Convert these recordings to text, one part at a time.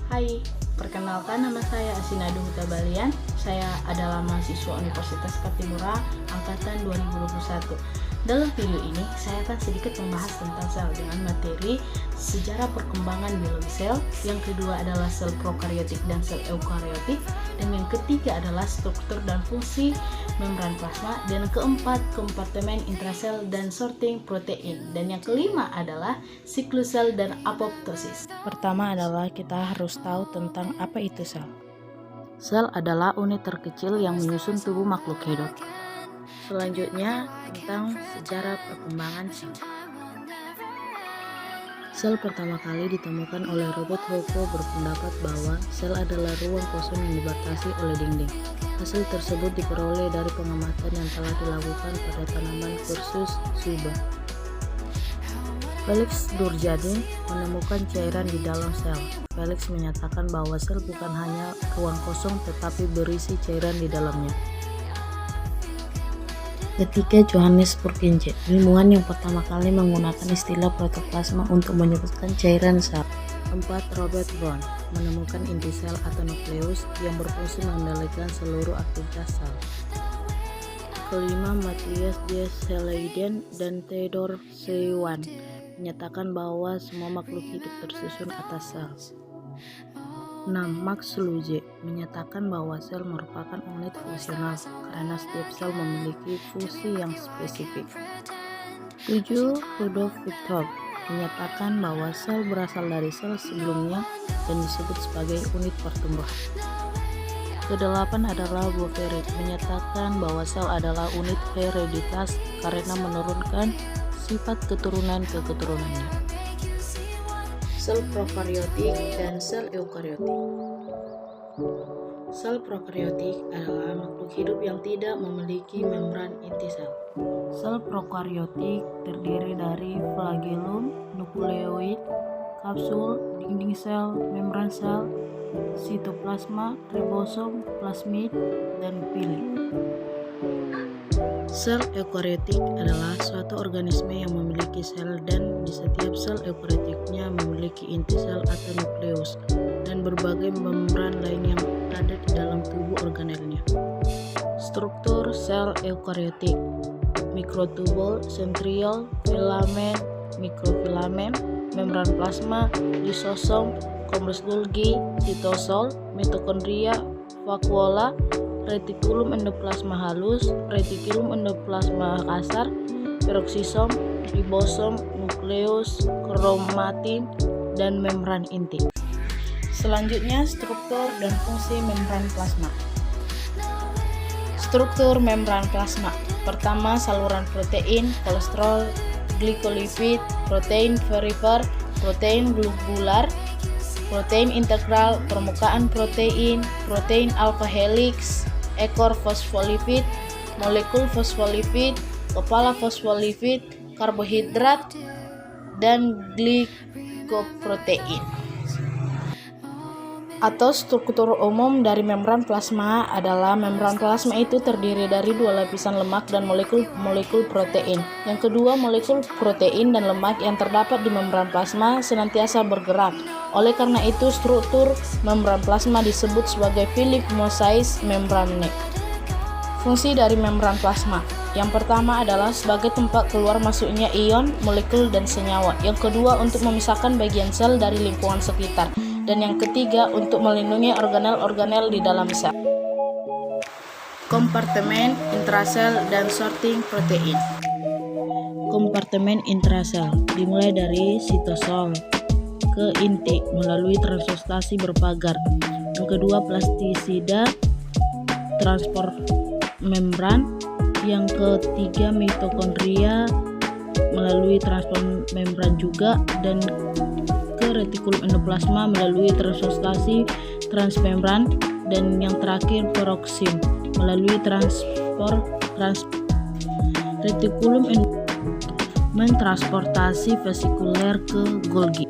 Hai, perkenalkan nama saya Asinadu Huta Balian. Saya adalah mahasiswa Universitas Patimura angkatan 2021. Dalam video ini, saya akan sedikit membahas tentang sel dengan materi sejarah perkembangan biologi sel. Yang kedua adalah sel prokariotik dan sel eukariotik. Dan yang ketiga adalah struktur dan fungsi membran plasma. Dan keempat, kompartemen intrasel dan sorting protein. Dan yang kelima adalah siklus sel dan apoptosis. Pertama adalah kita harus tahu tentang apa itu sel. Sel adalah unit terkecil yang menyusun tubuh makhluk hidup. Selanjutnya tentang sejarah perkembangan sel. Sel pertama kali ditemukan oleh Robert Hooke berpendapat bahwa sel adalah ruang kosong yang dibatasi oleh dinding. Hasil tersebut diperoleh dari pengamatan yang telah dilakukan pada tanaman Curcus subra. Felix Durjardin menemukan cairan di dalam sel. Felix menyatakan bahwa sel bukan hanya ruang kosong tetapi berisi cairan di dalamnya. Ketika Johannes Purkinje, ilmuwan yang pertama kali menggunakan istilah protoplasma untuk menyebutkan cairan sel. 4. Robert Brown menemukan inti sel atau nukleus yang berfungsi mengendalikan seluruh aktivitas sel. Kelima, Matthias de Seleiden dan Theodor Schwann menyatakan bahwa semua makhluk hidup tersusun atas sel. 6. Max Luge menyatakan bahwa sel merupakan unit fungsional karena setiap sel memiliki fungsi yang spesifik. 7. Rudolf Virchow menyatakan bahwa sel berasal dari sel sebelumnya dan disebut sebagai unit pertumbuhan. Ke-8 adalah Boveri menyatakan bahwa sel adalah unit hereditas karena menurunkan sifat keturunan ke keturunannya. Sel prokariotik dan sel eukariotik. Sel prokariotik adalah makhluk hidup yang tidak memiliki membran inti sel. Sel prokariotik terdiri dari flagellum, nukleoid, kapsul, dinding sel, membran sel, sitoplasma, ribosom, plasmid, dan pili. Sel eukariotik adalah suatu organisme yang memiliki sel dan di setiap sel eukariotiknya memiliki inti sel atau nukleus dan berbagai membran lain yang ada di dalam tubuh organelnya. Struktur sel eukariotik: mikrotubul, sentriol, filamen, mikrofilamen, membran plasma, lisosom, kompres Golgi, sitosol, mitokondria, vakuola, retikulum endoplasma halus, retikulum endoplasma kasar, peroksisom, ribosom, nukleus, kromatin, dan membran inti. Selanjutnya, struktur dan fungsi membran plasma. Struktur membran plasma. Pertama, saluran protein, kolesterol, glikolipid, protein perifer, protein globular, protein integral, permukaan protein, protein alpha helix, ekor fosfolipid, molekul fosfolipid, kepala fosfolipid, karbohidrat, dan glikoprotein. Atau struktur umum dari membran plasma adalah membran plasma itu terdiri dari dua lapisan lemak dan molekul protein. Yang kedua, molekul protein dan lemak yang terdapat di membran plasma senantiasa bergerak. Oleh karena itu, struktur membran plasma disebut sebagai Philip mosaic membrane. Fungsi dari membran plasma. Yang pertama adalah sebagai tempat keluar masuknya ion, molekul, dan senyawa. Yang kedua, untuk memisahkan bagian sel dari lingkungan sekitar. Dan yang ketiga, untuk melindungi organel-organel di dalam sel. Kompartemen intrasel dan sorting protein. Kompartemen intrasel dimulai dari sitosol ke inti melalui transportasi berpagar. Yang kedua, plastisida transport membran. Yang ketiga, mitokondria melalui transport membran juga, dan ke retikulum endoplasma melalui transportasi transmembran, dan yang terakhir peroksim melalui retikulum mentransportasi vesikuler ke Golgi.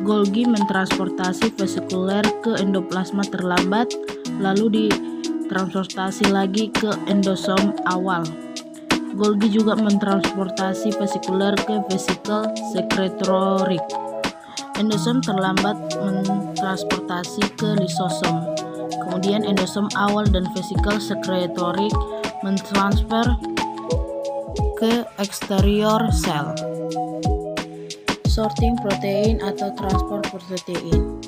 Golgi mentransportasi vesikuler ke endoplasma terlambat, lalu ditransportasi lagi ke endosom awal. Golgi juga mentransportasi vesikuler ke vesikel sekretorik. Endosom terlambat mentransportasi transportasi ke lisosom. Kemudian endosom awal dan vesikel sekretorik mentransfer ke eksterior sel. Sorting protein atau transport protein.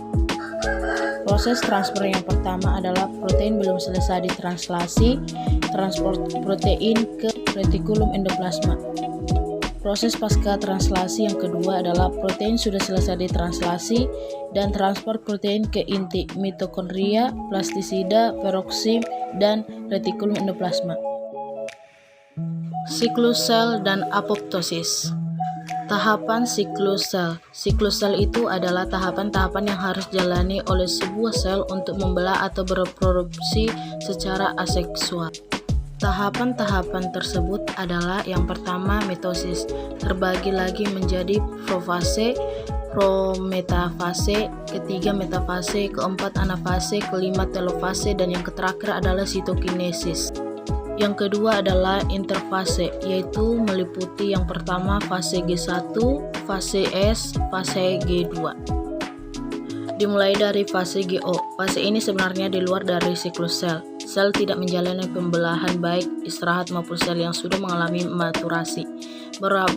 Proses transfer yang pertama adalah protein belum selesai ditranslasi, transport protein ke retikulum endoplasma. Proses pasca translasi yang kedua adalah protein sudah selesai ditranslasi dan transport protein ke inti, mitokondria, plastisida, peroksim, dan retikulum endoplasma. Siklus sel dan apoptosis. Tahapan siklus sel. Siklus sel itu adalah tahapan-tahapan yang harus dijalani oleh sebuah sel untuk membelah atau bereproduksi secara aseksual. Tahapan-tahapan tersebut adalah yang pertama mitosis, terbagi lagi menjadi profase, prometafase, ketiga metafase, keempat anafase, kelima telofase, dan yang terakhir adalah sitokinesis. Yang kedua adalah interfase, yaitu meliputi yang pertama fase G1, fase S, fase G2. Dimulai dari fase GO. Fase ini sebenarnya di luar dari siklus sel. Sel tidak menjalani pembelahan baik istirahat maupun sel yang sudah mengalami maturasi.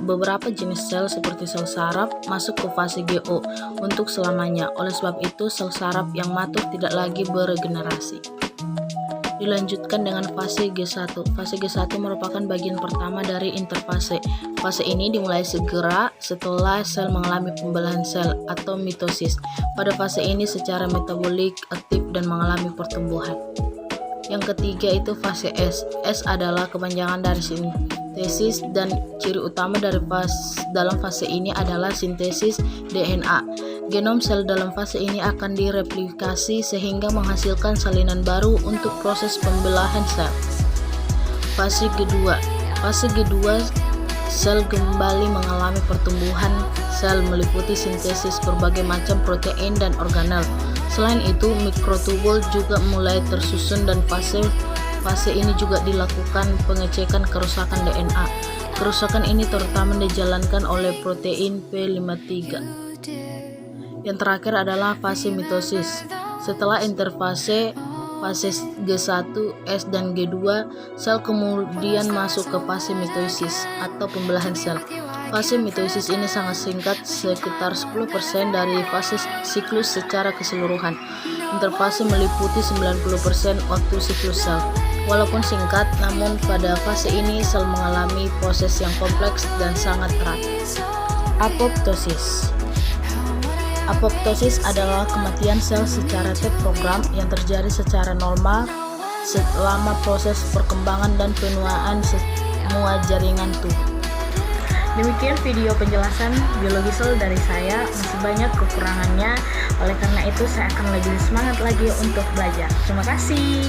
Beberapa jenis sel seperti sel saraf masuk ke fase GO untuk selamanya. Oleh sebab itu, sel saraf yang matur tidak lagi beregenerasi. Dilanjutkan dengan fase G1. Fase G1 merupakan bagian pertama dari interfase. Fase ini dimulai segera setelah sel mengalami pembelahan sel atau mitosis. Pada fase ini secara metabolik aktif dan mengalami pertumbuhan. Yang ketiga itu fase S. S adalah kepanjangan dari sintesis dan ciri utama dari dalam fase ini adalah sintesis DNA. Genom sel dalam fase ini akan direplikasi sehingga menghasilkan salinan baru untuk proses pembelahan sel. Fase kedua. Fase kedua, sel kembali mengalami pertumbuhan sel meliputi sintesis berbagai macam protein dan organel. Selain itu, mikrotubul juga mulai tersusun dan fase ini juga dilakukan pengecekan kerusakan DNA. Kerusakan ini terutama dijalankan oleh protein P53. Yang terakhir adalah fase mitosis. Setelah interfase, fase G1, S, dan G2, sel kemudian masuk ke fase mitosis atau pembelahan sel. Fase mitosis ini sangat singkat, sekitar 10% dari fase siklus secara keseluruhan. Interfase meliputi 90% waktu siklus sel. Walaupun singkat, namun pada fase ini sel mengalami proses yang kompleks dan sangat erat. Apoptosis. Apoptosis adalah kematian sel secara terprogram yang terjadi secara normal selama proses perkembangan dan penuaan semua jaringan tubuh. Demikian video penjelasan biologi sel dari saya, masih banyak kekurangannya, oleh karena itu saya akan lebih semangat lagi untuk belajar. Terima kasih.